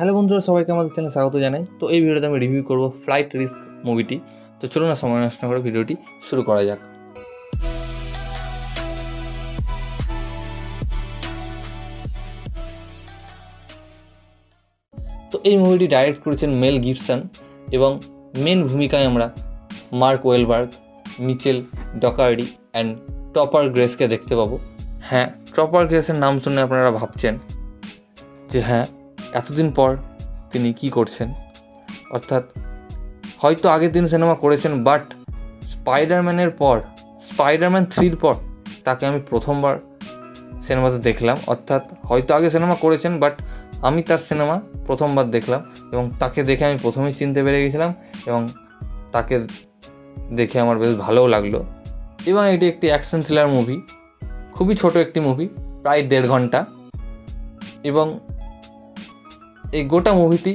Hello বন্ধুরা, সবাইকে আমাদের চ্যানেলে স্বাগত জানাই। তো এই ভিডিওতে আমি রিভিউ করব ফ্লাইট রিস্ক মুভিটি। তো চলুন না সময় নষ্ট করে ভিডিওটি শুরু করা যাক। তো এই মুভিটি ডাইরেক্ট করেছেন মেল গিবসন এবং মেন ভূমিকায় আমরা মার্ক ওয়েলবার্গ, মিচেল ডকার্ডি অ্যান্ড টপার গ্রেসকে দেখতে পাবো। হ্যাঁ, টপার গ্রেসের নাম শুনে আপনারা ভাবছেন যে হ্যাঁ, এতদিন পর তিনি কি করছেন, অর্থাৎ হয়তো আগের দিন সিনেমা করেছেন, বাট স্পাইডারম্যানের পর, স্পাইডারম্যান 3-র পর তাকে আমি প্রথমবার সিনেমাতে দেখলাম। অর্থাৎ হয়তো আগে সিনেমা করেছেন, বাট আমি তার সিনেমা প্রথমবার দেখলাম এবং তাকে দেখে আমি প্রথমেই চিনতে পেরে গেছিলাম এবং তাকে দেখে আমার বেশ ভালোও লাগলো। এবং এটি একটি অ্যাকশন থ্রিলার মুভি, খুবই ছোট একটি মুভি, প্রায় 1.5 ঘন্টা। এবং এই গোটা মুভিটি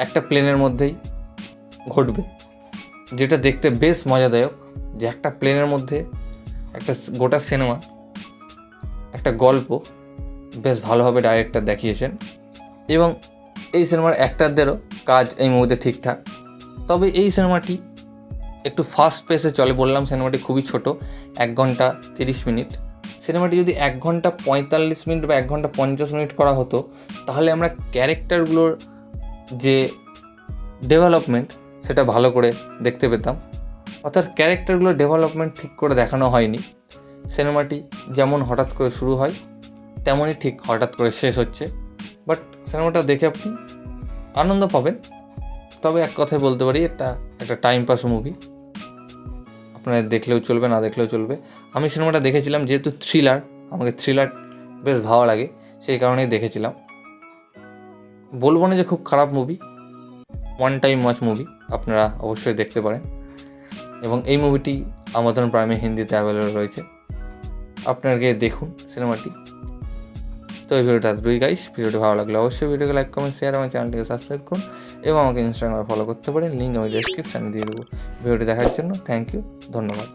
একটা প্লেনের মধ্যেই ঘটবে, যেটা দেখতে বেশ মজাদায়ক। যে একটা প্লেনের মধ্যে একটা গোটা সিনেমা, একটা গল্প বেশ ভালোভাবে ডাইরেক্টর দেখিয়েছেন। এবং এই সিনেমার অ্যাক্টরদেরও কাজ এই মুভিতে ঠিকঠাক। তবে এই সিনেমাটি একটু ফাস্ট পেসে চলে। বললাম সিনেমাটি খুবই ছোট, 1 ঘন্টা 30 মিনিট। সিনেমাটি যদি 1 ঘন্টা 45 মিনিট বা 1 ঘন্টা 50 মিনিট করা হতো, তাহলে আমরা ক্যারেক্টারগুলোর যে ডেভেলপমেন্ট সেটা ভালো করে দেখতে পেতাম। অর্থাৎ ক্যারেক্টারগুলোর ডেভেলপমেন্ট ঠিক করে দেখানো হয়নি। সিনেমাটি যেমন হঠাৎ করে শুরু হয় তেমনই ঠিক হঠাৎ করে শেষ হচ্ছে। বাট সিনেমাটা দেখে আপনি আনন্দ পাবেন। তবে এক কথায় বলতে পারি, এটা একটা টাইম পাস মুভি, আপনারা দেখলেও চলবে, না দেখলেও চলবে। আমি সিনেমাটা দেখেছিলাম যেহেতু থ্রিলার, আমাকে থ্রিলার বেশ ভালো লাগে, সেই কারণেই দেখেছিলাম। বলবো না যে খুব খারাপ movie, one time watch movie, আপনারা অবশ্যই দেখতে পারেন। এবং এই মুভিটি আমাজন প্রাইমে হিন্দিতে অ্যাভেলেবল রয়েছে, আপনারা গিয়ে দেখুন সিনেমাটি। তো এই ভিডিওটা দুই গাইস, ভিডিওটি ভালো লাগলে অবশ্যই ভিডিওকে লাইক, কমেন্ট, শেয়ার, আমার চ্যানেলটিকে সাবস্ক্রাইব করুন এবং আমাকে ইনস্টাগ্রামে ফলো করতে পারেন, লিঙ্ক আমি ডেসক্রিপশানে দিয়ে দেবো। ভিডিওটি দেখার জন্য থ্যাংক ইউ, ধন্যবাদ।